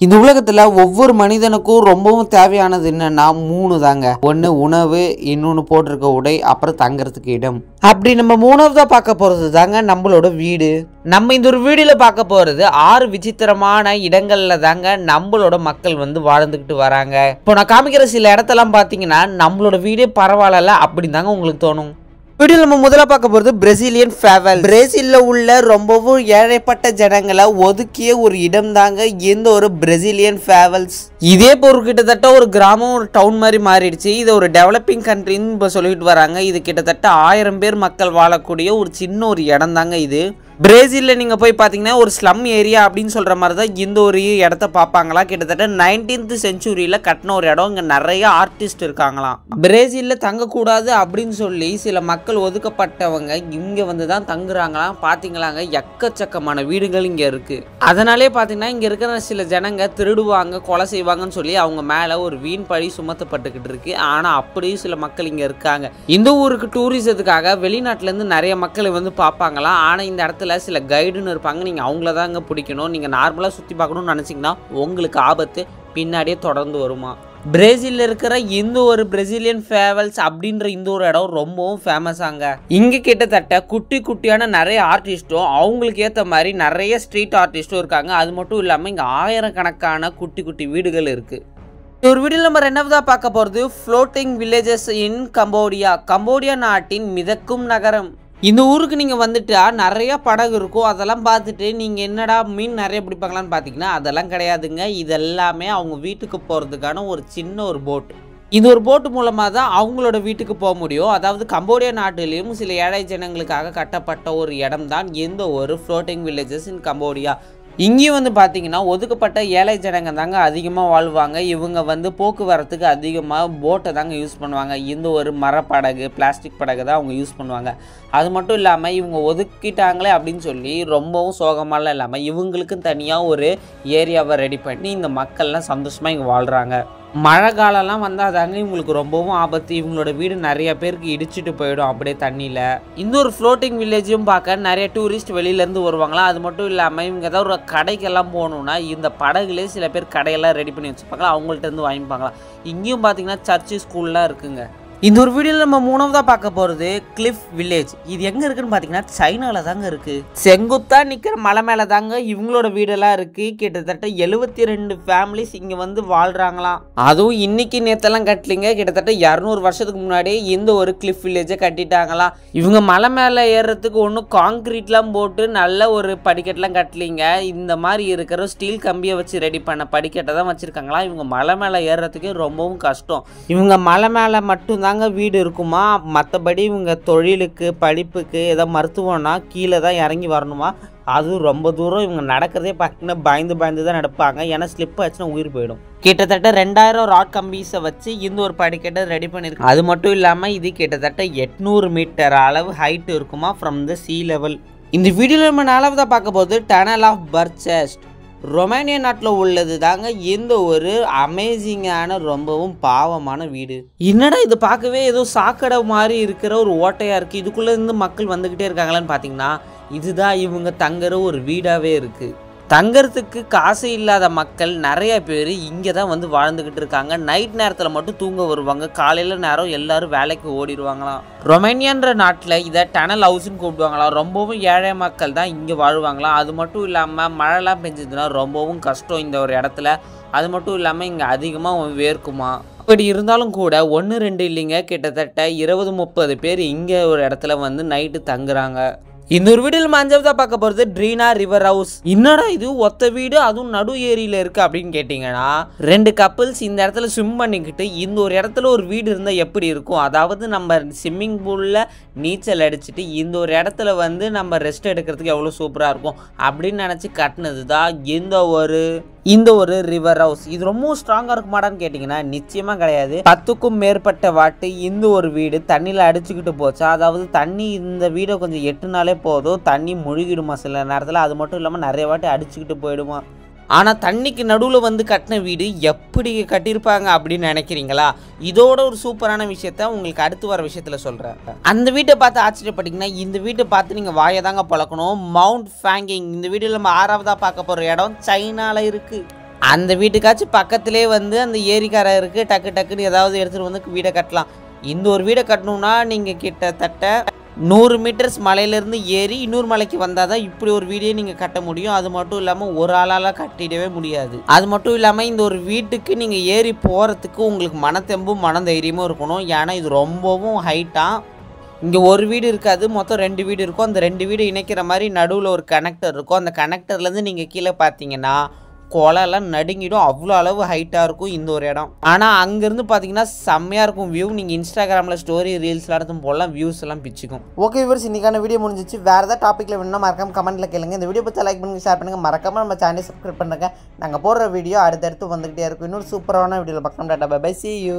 இந்த உலகத்துல ஒவ்வொரு மனிதனுக்கும் ரொம்பவும் தேவையானது என்னன்னா 3 தாங்க. ஒன்று உணவு, இன்னொன்று போட்டிருக்க உடை, அப்புறம் தங்கறதுக்கு இடம். அப்படி நம்ம 3வதா பார்க்க போறது தாங்க நம்மளோட வீடு. நம்ம இந்த ஒரு வீடியோல பார்க்க போறது 6 விசித்திரமான இடங்கள்ல தாங்க நம்மளோட மக்கள் வந்து வாழ்ந்துகிட்டு வராங்க. இப்போ நான் காமிக்கிற சில இடத்தெல்லாம் பார்த்தீங்கன்னா நம்மளோட வீடே பரவாயில்ல அப்படின்னு தாங்க உங்களுக்கு தோணும். வீடியோ நம்ம முதல்ல பார்க்க போகிறது பிரேசிலியன் ஃபேவல். பிரேசில்ல உள்ள ரொம்பவும் ஏழைப்பட்ட ஜனங்களை ஒதுக்கிய ஒரு இடம் தாங்க இந்த ஒரு பிரேசிலியன் ஃபேவல்ஸ். இதே பொருள் கிட்டத்தட்ட ஒரு கிராமம், ஒரு டவுன் மாதிரி மாறிடுச்சு. இது ஒரு டெவலப்பிங் கண்ட்ரின்னு இப்போ சொல்லிட்டு வராங்க. இது கிட்டத்தட்ட 1000 பேர் மக்கள் வாழக்கூடிய ஒரு சின்ன ஒரு இடம் தாங்க இது. பிரேசிலில் நீங்கள் போய் பார்த்தீங்கன்னா ஒரு ஸ்லம் ஏரியா அப்படின்னு சொல்கிற மாதிரி தான் இந்த ஒரு இடத்த பார்ப்பாங்களா. கிட்டத்தட்ட 19th செஞ்சுரியில் கட்டின ஒரு இடம். இங்கே நிறைய ஆர்டிஸ்ட் இருக்காங்களாம். பிரேசிலில் தங்கக்கூடாது அப்படின்னு சொல்லி சில மக்கள் ஒதுக்கப்பட்டவங்க இங்கே வந்து தான் தங்குறாங்களாம். பார்த்தீங்களாங்க, எக்கச்சக்கமான வீடுகள் இங்கே இருக்குது. அதனாலே பார்த்தீங்கன்னா இங்கே இருக்கிற சில ஜனங்க திருடுவாங்க, கொலை செய்வாங்கன்னு சொல்லி அவங்க மேலே ஒரு வீண் பழி சுமத்தப்பட்டுக்கிட்டு இருக்கு. ஆனால் அப்படியும் சில மக்கள் இங்கே இருக்காங்க. இந்த ஊருக்கு டூரிசத்துக்காக வெளிநாட்டிலேருந்து நிறைய மக்கள் வந்து பார்ப்பாங்களாம். ஆனால் இந்த இடத்துல சில கைடுன்னு இருப்பாங்க. நீங்கள் அவங்கள தாங்க பிடிக்கணும். நீங்கள் நார்மலாக சுற்றி பார்க்கணும்னு நினச்சிங்கன்னா உங்களுக்கு ஆபத்து பின்னாடியே தொடர்ந்து வருமா. பிரேசிலில் இருக்கிற இந்த ஒரு பிரேசிலியன் ஃபேவல்ஸ் அப்படின்ற இந்த ஒரு இடம் ரொம்பவும் ஃபேமஸாங்க. இங்கே கிட்டத்தட்ட குட்டி குட்டியான நிறைய ஆர்டிஸ்ட்டும் அவங்களுக்கு ஏற்ற மாதிரி நிறைய ஸ்ட்ரீட் ஆர்டிஸ்ட்டும் இருக்காங்க. அது மட்டும் இல்லாமல் இங்கே 1000கணக்கான குட்டி குட்டி வீடுகள் இருக்குது. ஒரு வீடியோ நம்ம 2வதா பார்க்க போகிறது ஃப்ளோட்டிங் வில்லேஜஸ் இன் கம்போடியா. கம்போடியா நாட்டின் மிதக்கும் நகரம். இந்த ஊருக்கு நீங்கள் வந்துட்டா நிறைய படகு இருக்கும். அதெல்லாம் பார்த்துட்டு நீங்கள் என்னடா மீன் நிறைய பிடிப்பாங்களான்னு பார்த்தீங்கன்னா அதெல்லாம் கிடையாதுங்க. இதெல்லாமே அவங்க வீட்டுக்கு போகிறதுக்கான ஒரு சின்ன ஒரு போட். இந்த ஒரு போட்டு மூலமாக தான் அவங்களோட வீட்டுக்கு போக முடியும். அதாவது கம்போடியா நாட்டிலையும் சில ஏழை ஜனங்களுக்காக கட்டப்பட்ட ஒரு இடம் தான் எந்த ஒரு ஃப்ளோட்டிங் வில்லேஜஸ் இன் கம்போடியா. இங்கேயும் வந்து பார்த்தீங்கன்னா ஒதுக்கப்பட்ட ஏழை ஜனங்க தாங்க அதிகமாக வாழ்வாங்க. இவங்க வந்து போக்குவரத்துக்கு அதிகமாக போட்டை தாங்க யூஸ் பண்ணுவாங்க. இந்த ஒரு மரப்படகு, பிளாஸ்டிக் படகு தான் அவங்க யூஸ் பண்ணுவாங்க. அது மட்டும் இல்லாமல் இவங்க ஒதுக்கிட்டாங்களே அப்படின்னு சொல்லி ரொம்பவும் சோகமாலாம் இல்லாமல் இவங்களுக்கும் தனியாக ஒரு ஏரியாவை ரெடி பண்ணி இந்த மக்கள்லாம் சந்தோஷமாக இங்கே வாழ்கிறாங்க. மழை காலம்லாம் வந்தால் தாங்க இவங்களுக்கு ரொம்பவும் ஆபத்து. இவங்களோட வீடு நிறைய பேருக்கு இடிச்சிட்டு போயிடும் அப்படியே தண்ணியில். இந்த ஒரு ஃப்ளோட்டிங் வில்லேஜும் பார்க்க நிறைய டூரிஸ்ட் வெளியிலேருந்து வருவாங்களா. அது மட்டும் இல்லாமல் இவங்க ஏதாவது ஒரு கடைக்கெல்லாம் போகணுன்னா இந்த படகுலேயே சில பேர் கடையெல்லாம் ரெடி பண்ணி வச்சுப்பாங்களா, அவங்கள்ட்ட இருந்து வாங்கிப்பாங்களா. இங்கேயும் பார்த்தீங்கன்னா சர்ச்சு, ஸ்கூல்லாம் இருக்குங்க. இந்த ஒரு வீடியோவில் நம்ம 3வதா பார்க்க போகிறது கிளிஃப் வில்லேஜ். இது எங்கே இருக்குன்னு பார்த்தீங்கன்னா சைனாவில் தாங்க இருக்குது. செங்குத்தா நிற்கிற மலை மேலே தாங்க இவங்களோட வீடெல்லாம் இருக்குது. கிட்டத்தட்ட 72 ஃபேமிலிஸ் இங்கே வந்து வாழ்கிறாங்களாம். அதுவும் இன்னைக்கு நேற்றெல்லாம் கட்டலிங்க. கிட்டத்தட்ட 200 வருஷத்துக்கு முன்னாடியே இந்த ஒரு கிளிஃப் வில்லேஜை கட்டிட்டாங்களாம். இவங்க மலை மேலே ஏறுறதுக்கு ஒன்றும் காங்கிரீட்லாம் போட்டு நல்ல ஒரு படிக்கட்டெலாம் கட்டலிங்க. இந்த மாதிரி இருக்கிற ஸ்டீல் கம்பியை வச்சு ரெடி பண்ண படிக்கட்டை தான் வச்சுருக்காங்களாம். இவங்க மலை மேலே ஏறுறதுக்கே ரொம்பவும் கஷ்டம். இவங்க மலை மேலே மட்டும்தாங்க வீடு இருக்குமா. மற்றபடி இவங்க தொழிலுக்கு, படிப்புக்கு, ஏதோ மருத்துவம்னா கீழே தான் இறங்கி வரணுமா. அதுவும் ரொம்ப தூரம். இவங்க நடக்கிறதே பார்த்தீங்கன்னா பயந்து பயந்து தான் நடப்பாங்க. ஏன்னா ஸ்லிப் ஆச்சுன்னா உயிர் போயிடும். கிட்டத்தட்ட 2000 ராட் கம்பீஸை வச்சு இந்த ஒரு படிக்கட்டை ரெடி பண்ணியிருக்கு. அது மட்டும் இல்லாமல் இது கிட்டத்தட்ட 800 மீட்டர் அளவு ஹைட் இருக்குமா ஃப்ரம் த சீ லெவல். இந்த வீடியோவில் நம்ம 4வதா பார்க்க போது டனல் ஆஃப் பர்ச்செஸ்ட். ரொமானியா நாட்டில் உள்ளது தாங்க இந்த ஒரு அமேசிங்கான ரொம்பவும் பாவமான வீடு. என்னடா இது பார்க்கவே ஏதோ சாக்கடை மாதிரி இருக்கிற ஒரு ஓட்டையாக இருக்குது, இதுக்குள்ளே இருந்து மக்கள் வந்துக்கிட்டே இருக்காங்களான்னு பார்த்தீங்கன்னா இதுதான் இவங்க தங்குற ஒரு வீடாகவே இருக்குது. தங்கறதுக்கு காசு இல்லாத மக்கள் நிறைய பேர் இங்கே தான் வந்து வாழ்ந்துக்கிட்டு இருக்காங்க. நைட் நேரத்தில் மட்டும் தூங்க வருவாங்க. காலையில் நேரம் எல்லாரும் வேலைக்கு ஓடிடுவாங்களாம். ரொமேனியான்ற நாட்டில் இதை டனல் ஹவுஸ்ன்னு கூப்பிடுவாங்களாம். ரொம்பவும் ஏழை மக்கள் தான் இங்கே வாழ்வாங்களாம். அது மட்டும் இல்லாமல் மழைலாம் பெஞ்சதுன்னா ரொம்பவும் கஷ்டம் இந்த ஒரு இடத்துல. அது மட்டும் இல்லாமல் இங்கே அதிகமாக வேர்க்குமா. இப்படி இருந்தாலும் கூட 1-2 இல்லைங்க, கிட்டத்தட்ட 20-30 பேர் இங்கே ஒரு இடத்துல வந்து நைட்டு தங்குறாங்க. இந்த ஒரு வீடியோவில் 5வதா பார்க்க போகிறது ட்ரீனா ரிவர் ஹவுஸ். என்னடா இது ஒத்த வீடு, அதுவும் நடு ஏரியில் இருக்குது அப்படின்னு கேட்டிங்கன்னா 2 கப்பிள்ஸ் இந்த இடத்துல ஸ்விம் பண்ணிக்கிட்டு இந்த ஒரு இடத்துல ஒரு வீடு இருந்தால் எப்படி இருக்கும். அதாவது நம்ம ஸ்விம்மிங் பூலில் நீச்சல் அடிச்சுட்டு இந்த ஒரு இடத்துல வந்து நம்ம ரெஸ்ட் எடுக்கிறதுக்கு எவ்வளோ சூப்பராக இருக்கும் அப்படின்னு நினச்சி கட்டினது தான் இந்த ஒரு ரிவர் ஹவுஸ். இது ரொம்ப ஸ்ட்ராங்காக இருக்குமாடான்னு கேட்டிங்கன்னா நிச்சயமாக கிடையாது. 10க்கும் மேற்பட்ட வாட்டி இந்த ஒரு வீடு தண்ணியில் அடிச்சுக்கிட்டு போச்சா. அதாவது தண்ணி இந்த வீடை கொஞ்சம் எட்டுனாலே போதும், தண்ணி முழுகிடுமா சில நேரத்தில். அது மட்டும் இல்லாமல் நிறைய வாட்டி அடிச்சுக்கிட்டு போயிடுமா. ஆனால் தண்ணிக்கு நடுவில் வந்து கட்டின வீடு எப்படி கட்டியிருப்பாங்க அப்படின்னு நினைக்கிறீங்களா? இதோட ஒரு சூப்பரான விஷயத்த உங்களுக்கு அடுத்து வர விஷயத்தில் சொல்கிறேன். அந்த வீட்டை பார்த்து ஆச்சரியப்பட்டீங்கன்னா இந்த வீட்டை பார்த்து நீங்கள் வாயை தாங்க பழக்கணும். மவுண்ட் ஃபேங்கிங். இந்த வீடியோவில் நம்ம 6வதா பார்க்க போகிற இடம் சைனாவில் இருக்குது. அந்த வீட்டுக்காச்சும் பக்கத்துலேயே வந்து அந்த ஏரிக்காரை இருக்குது, டக்கு டக்குன்னு ஏதாவது எடுத்துகிட்டு வந்து வீடை கட்டலாம். இந்த ஒரு வீடை கட்டணும்னா நீங்கள் கிட்டத்தட்ட 100 மீட்டர்ஸ் மலையிலேருந்து ஏறி இன்னொரு மலைக்கு வந்தால் தான் இப்படி ஒரு வீடியோ நீங்கள் கட்ட முடியும். அது மட்டும் இல்லாமல் ஒரு ஆளால் கட்டிடவே முடியாது. அது மட்டும் இல்லாமல் இந்த ஒரு வீட்டுக்கு நீங்கள் ஏறி போகிறதுக்கு உங்களுக்கு மனத்தெம்பும் மன தைரியமும் இருக்கணும். ஏன்னா இது ரொம்பவும் ஹைட்டாக. இங்கே ஒரு வீடு இருக்காது, மொத்தம் 2 வீடு இருக்கும். அந்த 2 வீடு இணைக்கிற மாதிரி நடுவில் ஒரு கனெக்டர் இருக்கும். அந்த கனெக்டர்லேருந்து நீங்கள் கீழே பார்த்தீங்கன்னா கொலைலாம் நடுங்கிடும். அவ்வளோ அளவு ஹைட்டாக இருக்கும் இந்த ஒரு இடம். ஆனால் அங்கேருந்து பார்த்தீங்கன்னா செம்மையாக இருக்கும் வியூ. நீங்கள் இன்ஸ்டாகிராமில் ஸ்டோரி ரீல்ஸ்லாம் எடுத்து போடலாம், வியூஸ் எல்லாம் பிச்சுக்கும். ஓகே வியூவர்ஸ், இன்னைக்கான வீடியோ முடிஞ்சிச்சு. வேறு ஏதாவது டாப்பிக்கில் வேணும்னா மறக்காம கமெண்ட்டில் கேளுங்க. இந்த வீடியோ பற்றி லைக் பண்ணுங்கள், ஷேர் பண்ணுங்கள். மறக்காம நம்ம சேனலை சப்ஸ்கிரைப் பண்ணுங்க. நாங்கள் போடுற வீடியோ அடுத்தடுத்து வந்துகிட்டே இருக்கும். இன்னொரு சூப்பரான வீடியோவில் பார்க்கலாம். Tata bye bye, see you.